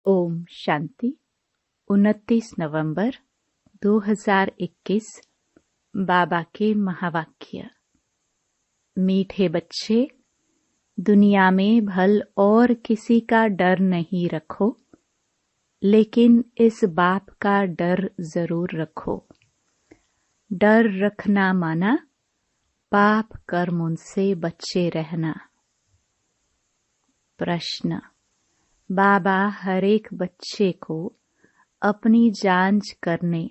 ओम शांति। 29 नवंबर 2021 बाबा के महावाक्य। मीठे बच्चे, दुनिया में भल और किसी का डर नहीं रखो, लेकिन इस बाप का डर जरूर रखो। डर रखना माना पाप कर्म उनसे बचे रहना। प्रश्न: बाबा हर एक बच्चे को अपनी जांच करने,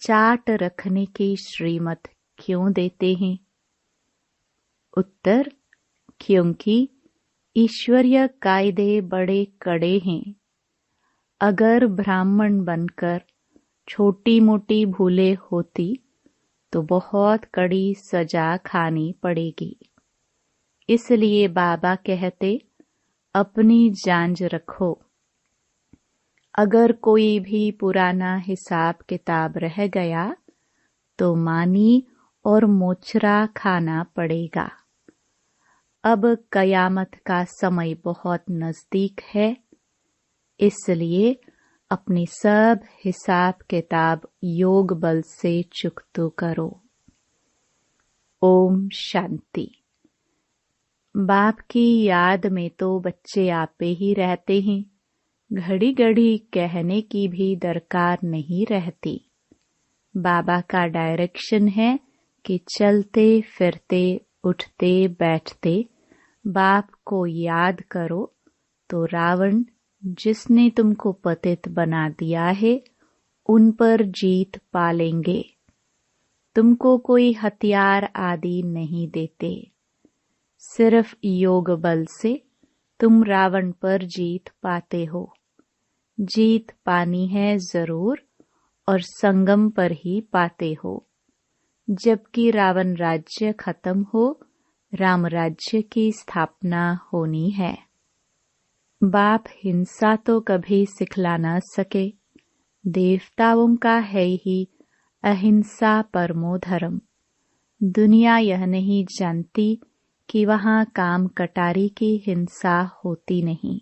चार्ट रखने की श्रीमत क्यों देते हैं? उत्तर: क्योंकि ईश्वरीय कायदे बड़े कड़े हैं। अगर ब्राह्मण बनकर छोटी मोटी भूलें होती तो बहुत कड़ी सजा खानी पड़ेगी। इसलिए बाबा कहते, अपनी जांच रखो। अगर कोई भी पुराना हिसाब किताब रह गया तो मानी और मोचरा खाना पड़ेगा। अब कयामत का समय बहुत नजदीक है, इसलिए अपनी सब हिसाब किताब योग बल से चुकतो करो। ओम शांति। बाप की याद में तो बच्चे आपे ही रहते हैं, घड़ी घड़ी कहने की भी दरकार नहीं रहती। बाबा का डायरेक्शन है कि चलते फिरते उठते बैठते बाप को याद करो, तो रावण जिसने तुमको पतित बना दिया है उन पर जीत पालेंगे। तुमको कोई हथियार आदि नहीं देते, सिर्फ योग बल से तुम रावण पर जीत पाते हो। जीत पानी है जरूर, और संगम पर ही पाते हो। जबकि रावण राज्य खत्म हो, राम राज्य की स्थापना होनी है। बाप हिंसा तो कभी सिखला न सके। देवताओं का है ही अहिंसा परमो धर्म। दुनिया यह नहीं जानती कि वहाँ काम कटारी की हिंसा होती नहीं।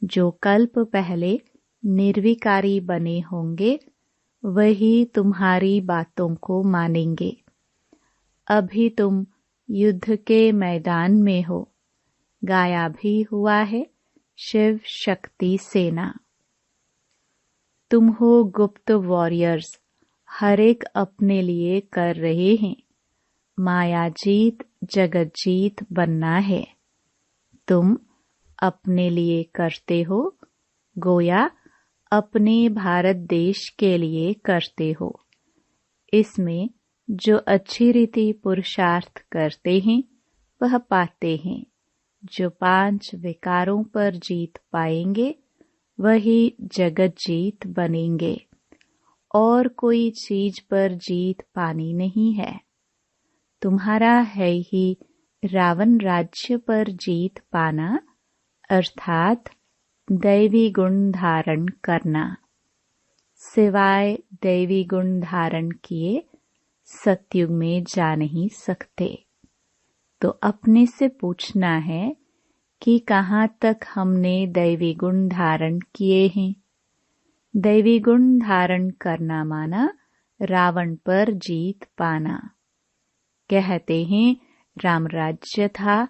जो कल्प पहले निर्विकारी बने होंगे वही तुम्हारी बातों को मानेंगे। अभी तुम युद्ध के मैदान में हो। गाया भी हुआ है शिव शक्ति सेना। तुम हो गुप्त वॉरियर्स, हर एक अपने लिए कर रहे हैं। माया जीत जगत जीत बनना है। तुम अपने लिए करते हो, गोया अपने भारत देश के लिए करते हो। इसमें जो अच्छी रीति पुरुषार्थ करते हैं वह पाते हैं। जो 5 विकारों पर जीत पाएंगे वही जगत जीत बनेंगे। और कोई चीज पर जीत पानी नहीं है। तुम्हारा है ही रावण राज्य पर जीत पाना, अर्थात दैवी गुण धारण करना। सिवाय दैवी गुण धारण किए सतयुग में जा नहीं सकते। तो अपने से पूछना है कि कहाँ तक हमने दैवी गुण धारण किए हैं। दैवी गुण धारण करना माना रावण पर जीत पाना। कहते हैं राम राज्य था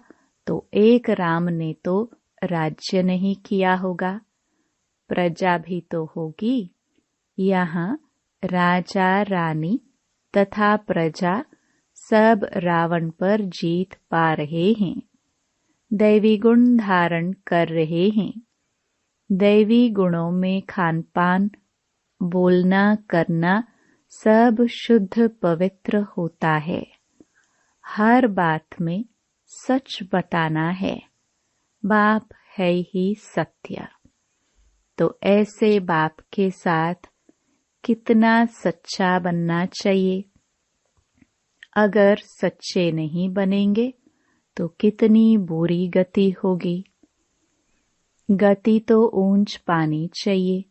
तो एक राम ने तो राज्य नहीं किया होगा, प्रजा भी तो होगी। यहाँ राजा रानी तथा प्रजा सब रावण पर जीत पा रहे हैं। दैवी गुण धारण कर रहे हैं। दैवी गुणों में खान पान, बोलना करना सब शुद्ध पवित्र होता है। हर बात में सच बताना है। बाप है ही सत्य। तो ऐसे बाप के साथ कितना सच्चा बनना चाहिए। अगर सच्चे नहीं बनेंगे तो कितनी बुरी गति होगी। गति तो ऊंच पानी चाहिए।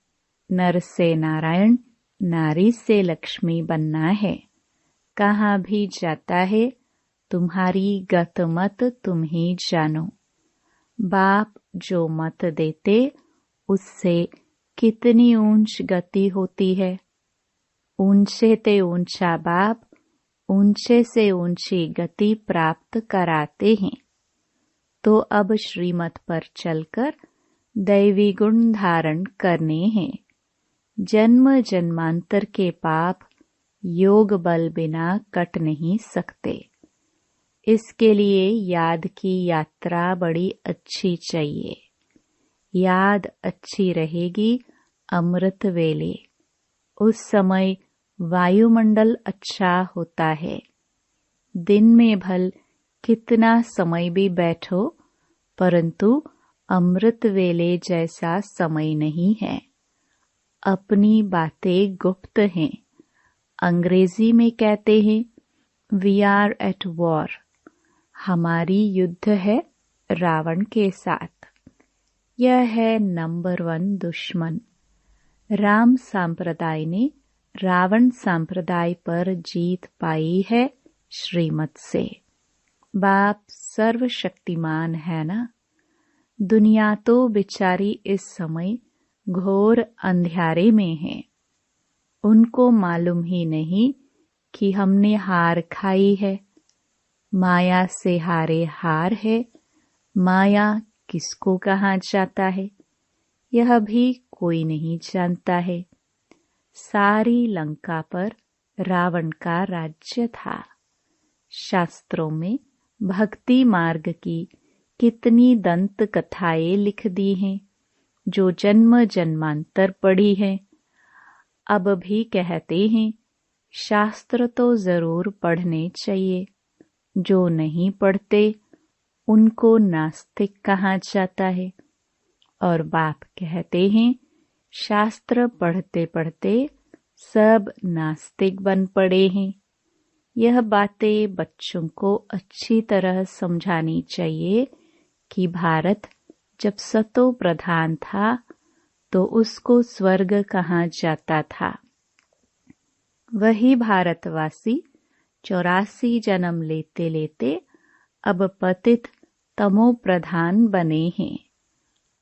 नर से नारायण, नारी से लक्ष्मी बनना है। कहाँ भी जाता है तुम्हारी गत मत तुम ही जानो। बाप जो मत देते उससे कितनी ऊंच गति होती है। ऊंचे ते ऊंचा बाप ऊंचे से ऊंची गति प्राप्त कराते हैं। तो अब श्रीमत पर चलकर दैवी गुण धारण करने हैं। जन्म जन्मांतर के पाप योग बल बिना कट नहीं सकते। इसके लिए याद की यात्रा बड़ी अच्छी चाहिए। याद अच्छी रहेगी अमृत वेले। उस समय वायुमंडल अच्छा होता है। दिन में भल कितना समय भी बैठो, परंतु अमृत वेले जैसा समय नहीं है। अपनी बातें गुप्त हैं। अंग्रेजी में कहते हैं वी आर एट वॉर। हमारी युद्ध है रावण के साथ। यह है नंबर 1 दुश्मन। राम सांप्रदाय ने रावण सांप्रदाय पर जीत पाई है श्रीमत से। बाप सर्वशक्तिमान है ना। दुनिया तो बिचारी इस समय घोर अंधियारे में है। उनको मालूम ही नहीं कि हमने हार खाई है। माया से हारे हार है। माया किसको कहा जाता है, यह भी कोई नहीं जानता है। सारी लंका पर रावण का राज्य था। शास्त्रों में भक्ति मार्ग की कितनी दंत कथाएं लिख दी हैं, जो जन्म जन्मांतर पढ़ी हैं। अब भी कहते हैं शास्त्र तो जरूर पढ़ने चाहिए। जो नहीं पढ़ते उनको नास्तिक कहा जाता है। और बाप कहते हैं शास्त्र पढ़ते पढ़ते सब नास्तिक बन पड़े हैं। यह बातें बच्चों को अच्छी तरह समझानी चाहिए कि भारत जब सतो प्रधान था तो उसको स्वर्ग कहा जाता था। वही भारतवासी 84 जन्म लेते लेते अब पतित तमो प्रधान बने हैं।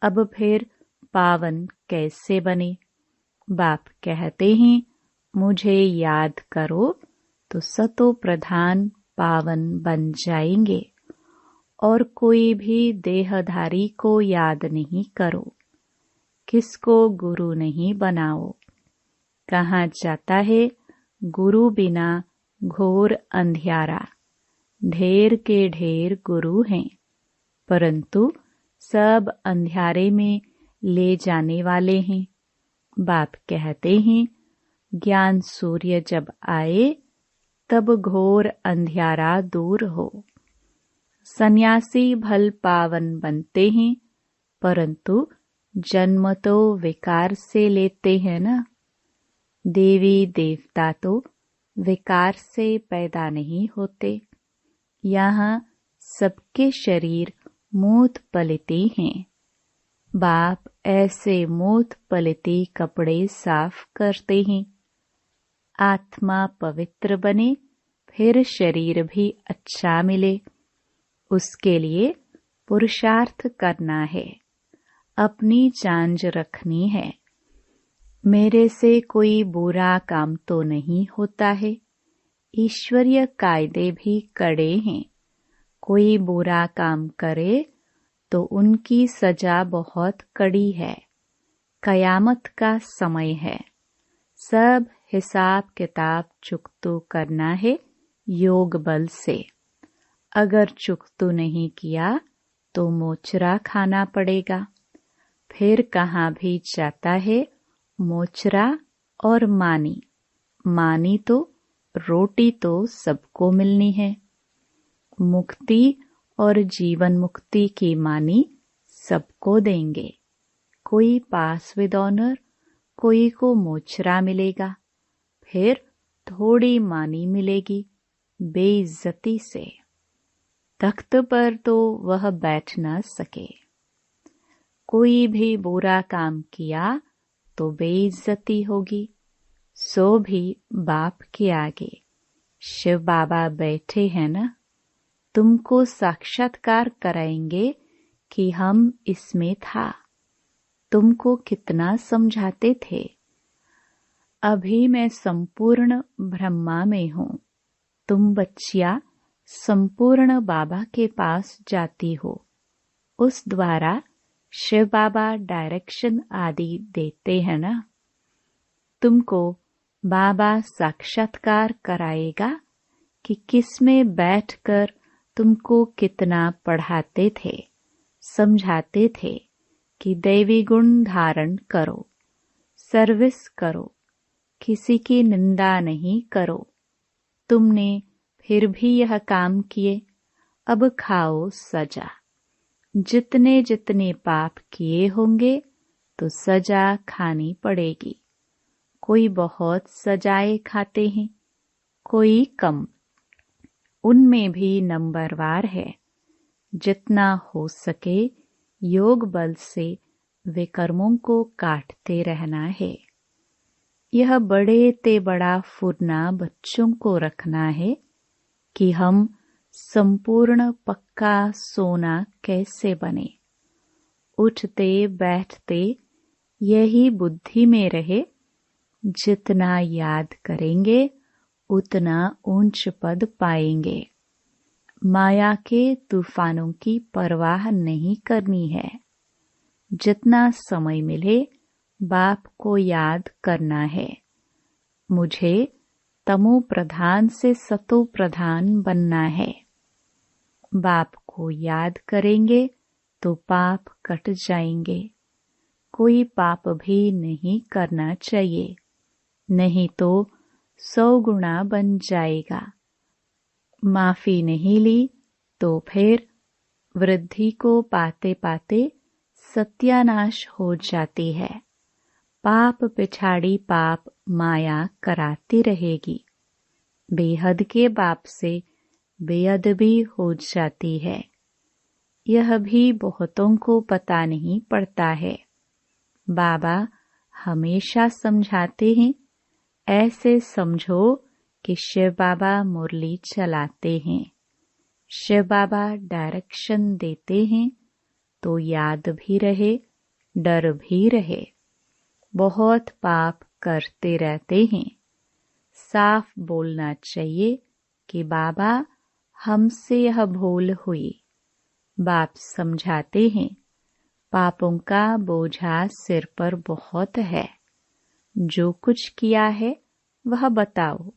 अब फिर पावन कैसे बने? बाप कहते हैं मुझे याद करो तो सतो प्रधान पावन बन जाएंगे। और कोई भी देहधारी को याद नहीं करो। किसको गुरु नहीं बनाओ। कहा जाता है गुरु बिना घोर अंधियारा। ढेर के ढेर गुरु हैं, परंतु सब अंधियारे में ले जाने वाले हैं। बाप कहते हैं ज्ञान सूर्य जब आए तब घोर अंधियारा दूर हो। सन्यासी भल पावन बनते हैं, परंतु जन्म तो विकार से लेते हैं ना। देवी देवता तो विकार से पैदा नहीं होते। यहाँ सबके शरीर मूत पलिते हैं। बाप ऐसे मूत पलिते कपड़े साफ करते हैं। आत्मा पवित्र बने, फिर शरीर भी अच्छा मिले। उसके लिए पुरुषार्थ करना है। अपनी जांच रखनी है। मेरे से कोई बुरा काम तो नहीं होता है। ईश्वरीय कायदे भी कड़े हैं। कोई बुरा काम करे तो उनकी सजा बहुत कड़ी है। कयामत का समय है। सब हिसाब किताब चुकतू करना है योग बल से। अगर चुकतू नहीं किया तो मोचरा खाना पड़ेगा। फिर कहाँ भी जाता है मोचरा और मानी। मानी तो रोटी तो सबको मिलनी है। मुक्ति और जीवन मुक्ति की मानी सबको देंगे। कोई पास विद ऑनर, कोई को मोचरा मिलेगा। फिर थोड़ी मानी मिलेगी बेइज्जती से। तख्त पर तो वह बैठ न सके। कोई भी बुरा काम किया तो बेइज्जती होगी, सो भी बाप के आगे। शिव बाबा बैठे हैं ना, तुमको साक्षात्कार कराएंगे कि हम इसमें था। तुमको कितना समझाते थे। अभी मैं संपूर्ण ब्रह्मा में हूँ। तुम बच्चियां संपूर्ण बाबा के पास जाती हो। उस द्वारा शिव बाबा डायरेक्शन आदि देते हैं ना। तुमको बाबा साक्षात्कार कराएगा कि किसमें बैठकर तुमको कितना पढ़ाते थे, समझाते थे कि दैवी गुण धारण करो, सर्विस करो, किसी की निंदा नहीं करो। तुमने फिर भी यह काम किए, अब खाओ सजा। जितने जितने पाप किए होंगे तो सजा खानी पड़ेगी। कोई बहुत सजाएं खाते हैं, कोई कम। उनमें भी नंबरवार है। जितना हो सके योग बल से विकर्मों को काटते रहना है। यह बड़े ते बड़ा फुरना बच्चों को रखना है कि हम संपूर्ण पक्का सोना कैसे बने। उठते बैठते यही बुद्धि में रहे। जितना याद करेंगे उतना ऊंच पद पाएंगे। माया के तूफानों की परवाह नहीं करनी है। जितना समय मिले बाप को याद करना है। मुझे तमो प्रधान से सतो प्रधान बनना है। बाप को याद करेंगे तो पाप कट जाएंगे। कोई पाप भी नहीं करना चाहिए, नहीं तो 100 गुना बन जाएगा। माफी नहीं ली तो फिर वृद्धि को पाते पाते सत्यानाश हो जाती है। पाप पिछाड़ी पाप माया कराती रहेगी। बेहद के बाप से बेअदबी हो जाती है। यह भी बहुतों को पता नहीं पड़ता है। बाबा हमेशा समझाते हैं, ऐसे समझो कि शिव बाबा मुरली चलाते हैं। शिव बाबा डायरेक्शन देते हैं तो याद भी रहे, डर भी रहे। बहुत पाप करते रहते हैं। साफ बोलना चाहिए कि बाबा हमसे यह भूल हुई। बाप समझाते हैं पापों का बोझा सिर पर बहुत है। जो कुछ किया है वह बताओ।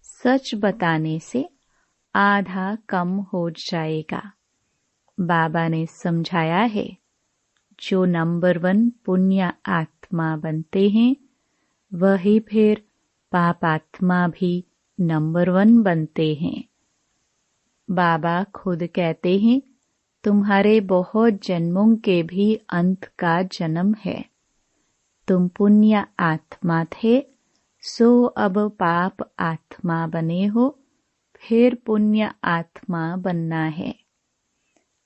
सच बताने से आधा कम हो जाएगा। बाबा ने समझाया है जो नंबर 1 पुण्य आत्मा बनते हैं वही फिर पाप आत्मा भी नंबर 1 बनते हैं। बाबा खुद कहते हैं तुम्हारे बहुत जन्मों के भी अंत का जन्म है। तुम पुण्य आत्मा थे सो अब पाप आत्मा बने हो, फिर पुण्य आत्मा बनना है।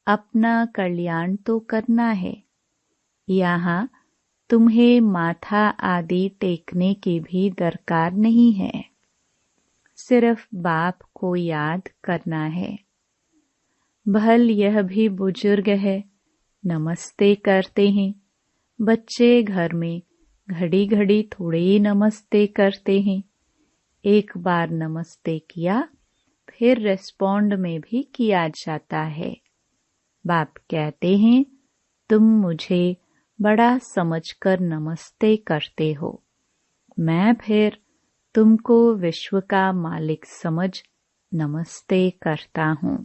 अपना कल्याण तो करना है। यहाँ तुम्हें माथा आदि टेकने की भी दरकार नहीं है। सिर्फ बाप को याद करना है। भल यह भी बुजुर्ग है, नमस्ते करते हैं। बच्चे घर में घड़ी घड़ी थोड़े ही नमस्ते करते हैं। एक बार नमस्ते किया फिर रेस्पोंड में भी किया जाता है। बाप कहते हैं तुम मुझे बड़ा समझकर नमस्ते करते हो, मैं फिर तुमको विश्व का मालिक समझ नमस्ते करता हूँ।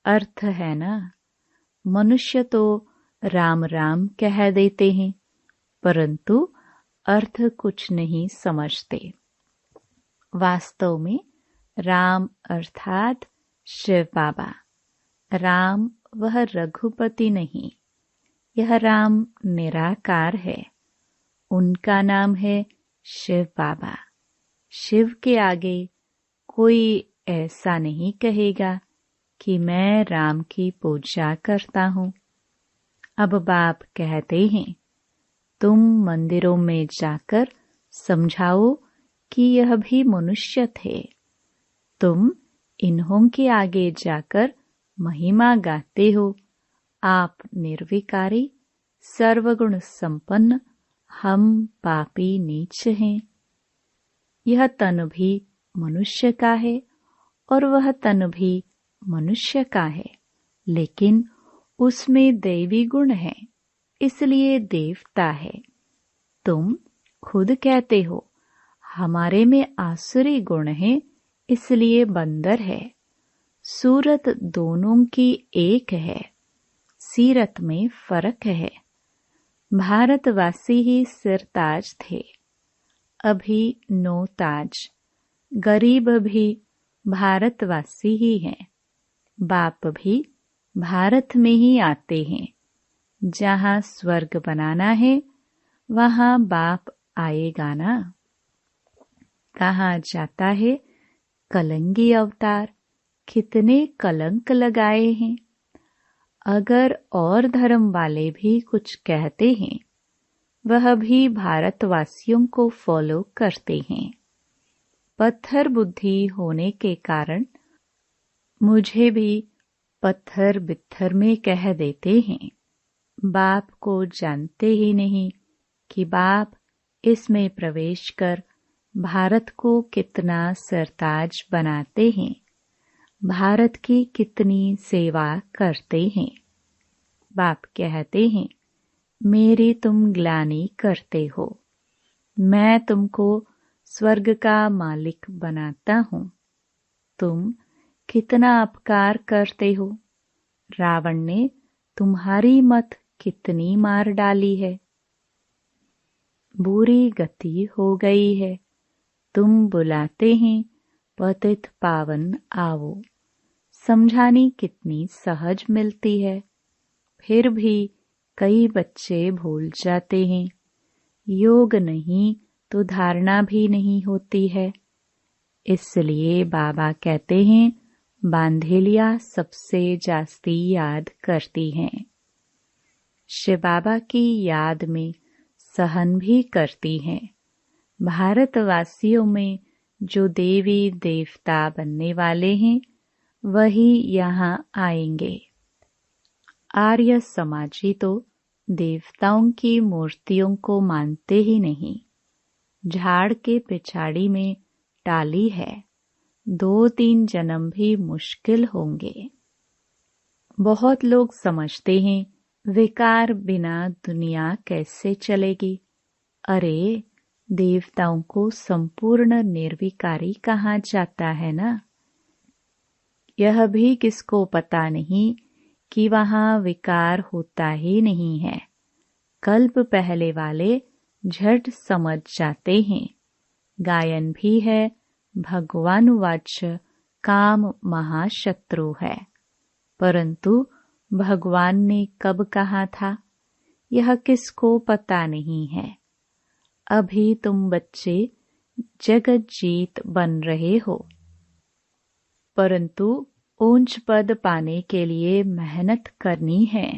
अर्थ है ना, मनुष्य तो राम राम कह देते हैं परंतु अर्थ कुछ नहीं समझते। वास्तव में राम अर्थात शिव बाबा। राम वह रघुपति नहीं, यह राम निराकार है। उनका नाम है शिव बाबा। शिव के आगे कोई ऐसा नहीं कहेगा कि मैं राम की पूजा करता हूँ। अब बाप कहते हैं तुम मंदिरों में जाकर समझाओ कि यह भी मनुष्य थे। तुम इन्हों के आगे जाकर महिमा गाते हो। आप निर्विकारी सर्वगुण संपन्न हम पापी नीच हैं। यह तन भी मनुष्य का है और वह तन भी मनुष्य का है, लेकिन उसमें दैवी गुण है, इसलिए देवता है। तुम खुद कहते हो हमारे में आसुरी गुण है, इसलिए बंदर है। सूरत दोनों की एक है, सीरत में फर्क है। भारतवासी ही सिरताज थे, अभी नो ताज। गरीब भी भारतवासी ही हैं। बाप भी भारत में ही आते हैं। जहाँ स्वर्ग बनाना है वहाँ बाप आएगा ना। कहा जाता है कलंगी अवतार, कितने कलंक लगाए हैं। अगर और धर्म वाले भी कुछ कहते हैं, वह भी भारतवासियों को फॉलो करते हैं। पत्थर बुद्धि होने के कारण मुझे भी पत्थर बित्थर में कह देते हैं। बाप को जानते ही नहीं कि बाप इसमें प्रवेश कर भारत को कितना सरताज बनाते हैं, भारत की कितनी सेवा करते हैं। बाप कहते हैं मेरी तुम ग्लानि करते हो, मैं तुमको स्वर्ग का मालिक बनाता हूँ। तुम कितना अपकार करते हो। रावण ने तुम्हारी मत कितनी मार डाली है। बुरी गति हो गई है। तुम बुलाते हैं पतित पावन आओ। समझानी कितनी सहज मिलती है, फिर भी कई बच्चे भूल जाते हैं। योग नहीं तो धारणा भी नहीं होती है। इसलिए बाबा कहते हैं बांधेलिया सबसे जास्ती याद करती हैं। शिव बाबा की याद में सहन भी करती हैं। भारतवासियों में जो देवी देवता बनने वाले हैं वही यहाँ आएंगे। आर्य समाजी तो देवताओं की मूर्तियों को मानते ही नहीं। झाड़ के पिछाड़ी में टाली है, 2-3 जन्म भी मुश्किल होंगे। बहुत लोग समझते हैं विकार बिना दुनिया कैसे चलेगी। अरे देवताओं को संपूर्ण निर्विकारी कहा जाता है ना। यह भी किसको पता नहीं कि वहाँ विकार होता ही नहीं है। कल्प पहले वाले झट समझ जाते हैं। गायन भी है भगवानुवाच काम महाशत्रु है, परंतु भगवान ने कब कहा था यह किसको पता नहीं है। अभी तुम बच्चे जगत जीत बन रहे हो, परंतु ऊंच पद पाने के लिए मेहनत करनी है।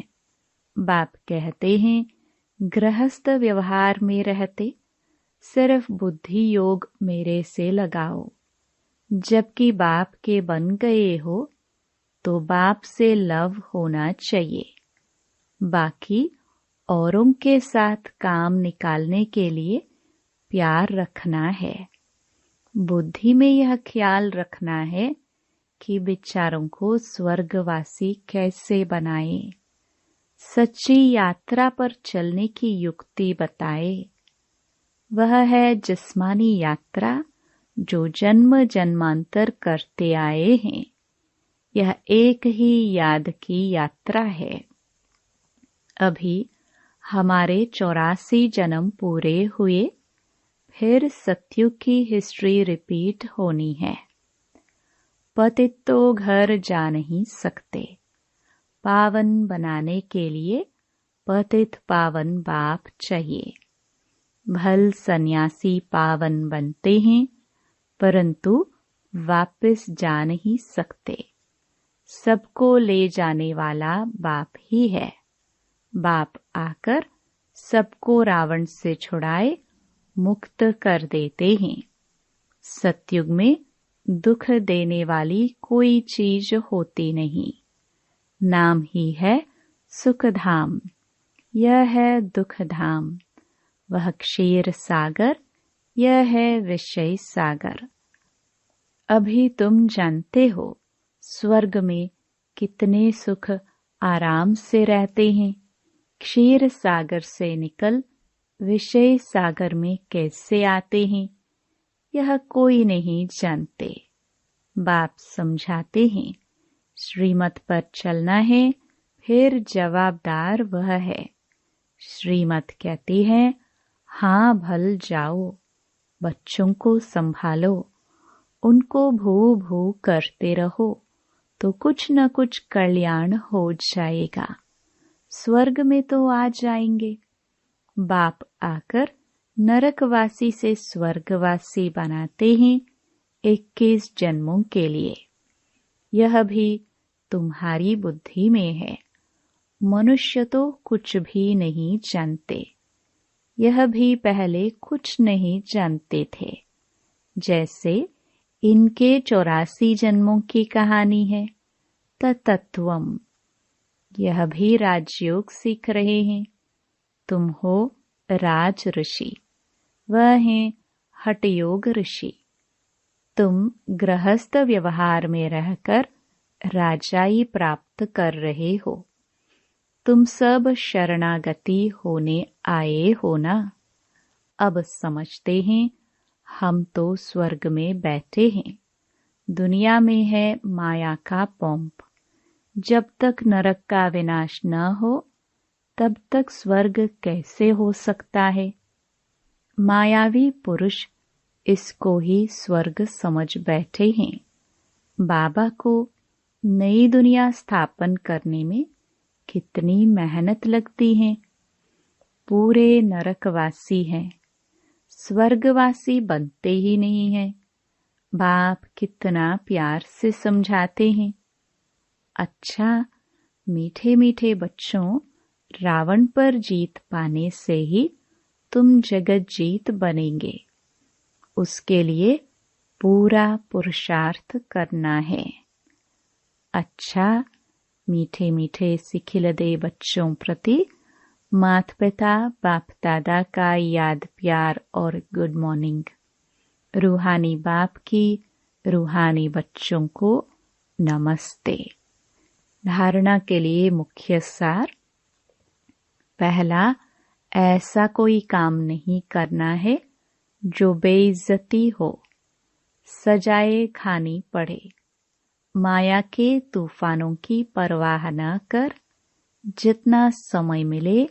बाप कहते हैं गृहस्थ व्यवहार में रहते सिर्फ बुद्धि योग मेरे से लगाओ। जबकि बाप के बन गए हो तो बाप से लव होना चाहिए। बाकी औरों के साथ काम निकालने के लिए प्यार रखना है। बुद्धि में यह ख्याल रखना है कि विचारों को स्वर्गवासी कैसे बनाए। सच्ची यात्रा पर चलने की युक्ति बताए। वह है जिस्मानी यात्रा जो जन्म जन्मांतर करते आए हैं। यह एक ही याद की यात्रा है। अभी हमारे 84 जन्म पूरे हुए, फिर सत्युग की हिस्ट्री रिपीट होनी है। पतित तो घर जा नहीं सकते। पावन बनाने के लिए पतित पावन बाप चाहिए। भल सन्यासी पावन बनते हैं, परंतु वापस जा नहीं सकते। सबको ले जाने वाला बाप ही है। बाप आकर सबको रावण से छुड़ाए मुक्त कर देते हैं। सतयुग में दुख देने वाली कोई चीज होती नहीं। नाम ही है सुखधाम। यह है दुख धाम, वह क्षीर सागर, यह है विषय सागर। अभी तुम जानते हो स्वर्ग में कितने सुख आराम से रहते हैं। क्षीर सागर से निकल विषय सागर में कैसे आते हैं, यह कोई नहीं जानते। बाप समझाते हैं, श्रीमत पर चलना है, फिर जवाबदार वह है। श्रीमत कहती है, हाँ भल जाओ, बच्चों को संभालो, उनको भू भू करते रहो, तो कुछ न कुछ कल्याण हो जाएगा। स्वर्ग में तो आ जाएंगे। बाप आकर नरकवासी से स्वर्गवासी बनाते हैं 21 जन्मों के लिए। यह भी तुम्हारी बुद्धि में है। मनुष्य तो कुछ भी नहीं जानते। यह भी पहले कुछ नहीं जानते थे। जैसे इनके 84 जन्मों की कहानी है। तत्त्वम, यह भी राजयोग सीख रहे हैं। तुम हो राज ऋषि, वह हैं हठयोग ऋषि। तुम गृहस्थ व्यवहार में रहकर राजाई प्राप्त कर रहे हो। तुम सब शरणागति होने आए हो ना। अब समझते हैं हम तो स्वर्ग में बैठे हैं। दुनिया में है माया का पंप। जब तक नरक का विनाश न हो तब तक स्वर्ग कैसे हो सकता है। मायावी पुरुष इसको ही स्वर्ग समझ बैठे हैं। बाबा को नई दुनिया स्थापन करने में कितनी मेहनत लगती है। पूरे नरकवासी हैं, स्वर्गवासी बनते ही नहीं हैं। बाप कितना प्यार से समझाते हैं। अच्छा, मीठे मीठे बच्चों, रावण पर जीत पाने से ही तुम जगत जीत बनेंगे। उसके लिए पूरा पुरुषार्थ करना है। अच्छा, मीठे मीठे सिखिलदे बच्चों प्रति माता पिता बाप दादा का याद प्यार और गुड मॉर्निंग। रूहानी बाप की रूहानी बच्चों को नमस्ते। धारणा के लिए मुख्य सार। पहला, ऐसा कोई काम नहीं करना है जो बेइज्जती हो, सजाए खानी पड़े। माया के तूफानों की परवाह न कर जितना समय मिले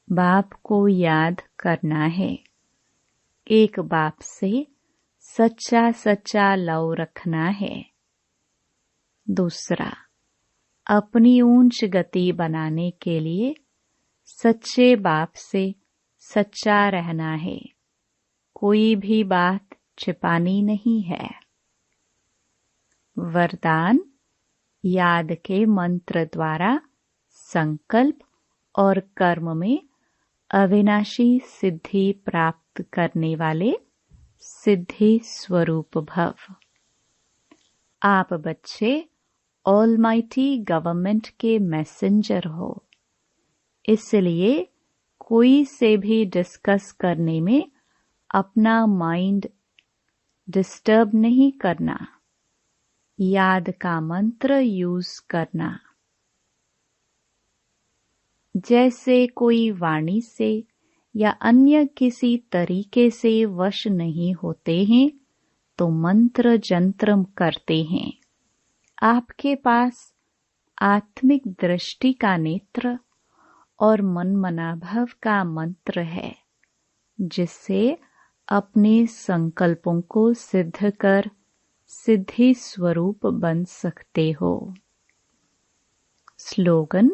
बाप को याद करना है। एक बाप से सच्चा सच्चा लव रखना है। दूसरा, अपनी ऊंच गति बनाने के लिए सच्चे बाप से सच्चा रहना है। कोई भी बात छिपानी नहीं है। वरदान, याद के मंत्र द्वारा संकल्प और कर्म में अविनाशी सिद्धि प्राप्त करने वाले सिद्धि स्वरूप भव। आप बच्चे ऑलमाइटी गवर्नमेंट के मैसेंजर हो, इसलिए कोई से भी डिस्कस करने में अपना माइंड डिस्टर्ब नहीं करना। याद का मंत्र यूज करना। जैसे कोई वाणी से या अन्य किसी तरीके से वश नहीं होते हैं तो मंत्र जंत्र करते हैं। आपके पास आत्मिक दृष्टि का नेत्र और मनमनाभव का मंत्र है, जिससे अपने संकल्पों को सिद्ध कर सिद्धि स्वरूप बन सकते हो। स्लोगन,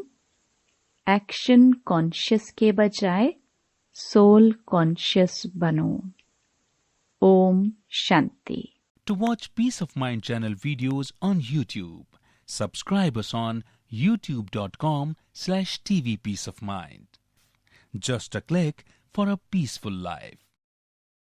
एक्शन कॉन्शियस के बजाय सोल कॉन्शियस बनो। Om Shanti. To watch Peace of Mind channel videos on YouTube, subscribe us on youtube.com/tvpeaceofmind. Just a click for a peaceful life.